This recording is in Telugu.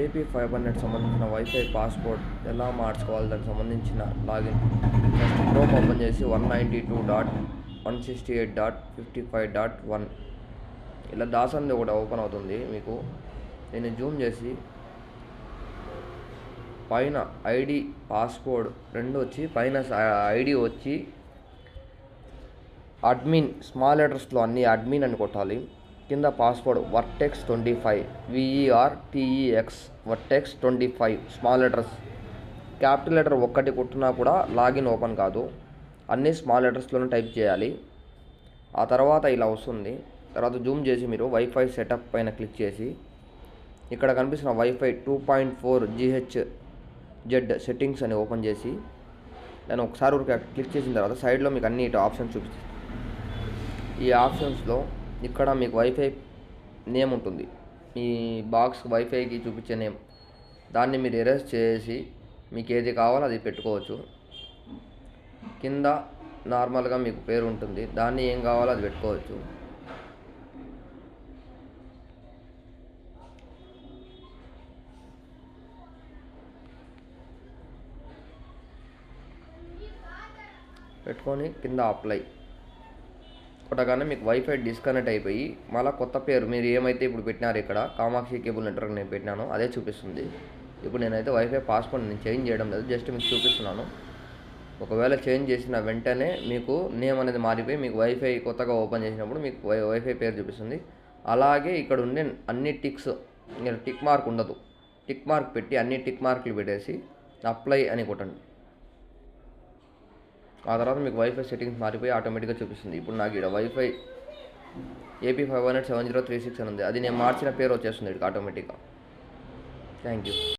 AP500 సంబంధించిన వైఫై పాస్వర్డ్ ఎలా మార్చుకోవాలి, దానికి సంబంధించిన లాగిన్ ఫస్ట్ క్రోమ్ ఓపెన్ చేసి 192.168.55.1 ఇలా దాసంది ఒకటి ఓపెన్ అవుతుంది. మీకు నేను జూమ్ చేసి పైన ఐడి పాస్వర్డ్ రెండు వచ్చి పైన ఐడి వచ్చి అడ్మిన్ స్మాల్ లెటర్స్లో అన్ని అడ్మిన్ అని కొట్టాలి. కింద password vertex 25 VERTEX vertex 25 small letters. Capital letter ఒక్కటి కొట్టినా కూడా లాగిన్ ఓపెన్ కాదు, అన్నీ స్మాల్ లెటర్స్లోనే టైప్ చేయాలి. ఆ తర్వాత ఇలా వస్తుంది. తర్వాత జూమ్ చేసి మీరు వైఫై సెటప్ పైన క్లిక్ చేసి ఇక్కడ కనిపిస్తున్న వైఫై 2.4 GHz సెట్టింగ్స్ అని ఓపెన్ చేసి నేను ఒకసారి క్లిక్ చేసిన తర్వాత సైడ్లో మీకు అన్ని ఆప్షన్స్ చూపిస్తుంది. ఈ ఆప్షన్స్లో ఇక్కడ మీకు వైఫై నేమ్ ఉంటుంది, ఈ బాక్స్ వైఫైకి చూపించే నేమ్, దాన్ని మీరు ఎరేజ్ చేసి మీకు ఏది కావాలో అది పెట్టుకోవచ్చు. కింద నార్మల్గా మీకు పేరు ఉంటుంది, దాన్ని ఏం కావాలో అది పెట్టుకోవచ్చు. పెట్టుకొని కింద అప్లై కొట్టగానే మీకు వైఫై డిస్కనెక్ట్ అయిపోయి మళ్ళీ కొత్త పేరు మీరు ఏమైతే ఇప్పుడు పెట్టినారు, ఇక్కడ కామాక్షి కేబుల్ నెట్వర్క్ నేను పెట్టినానో అదే చూపిస్తుంది. ఇప్పుడు నేనైతే వైఫై పాస్వర్డ్ నేను చేంజ్ చేయడం లేదు, జస్ట్ మీకు చూపిస్తున్నాను. ఒకవేళ చేంజ్ చేసిన వెంటనే మీకు నేమ్ అనేది మారిపోయి మీకు వైఫై కొత్తగా ఓపెన్ చేసినప్పుడు మీకు వైఫై పేరు చూపిస్తుంది. అలాగే ఇక్కడ ఉండే అన్ని టిక్స్, టిక్ మార్క్ ఉండదు, టిక్ మార్క్ పెట్టి అన్ని టిక్ మార్కులు పెట్టేసి అప్లై అని కొట్టండి. ఆ తర్వాత మీకు వైఫై సెట్టింగ్స్ మారిపోయి ఆటోమేటిక్గా చూపిస్తుంది. ఇప్పుడు నాకు ఇక్కడ వైఫై AP500 7036 అని ఉంది, అది నేను మార్చిన పేరు వచ్చేస్తుంది ఇక్కడ ఆటోమేటిక్గా. Thank you.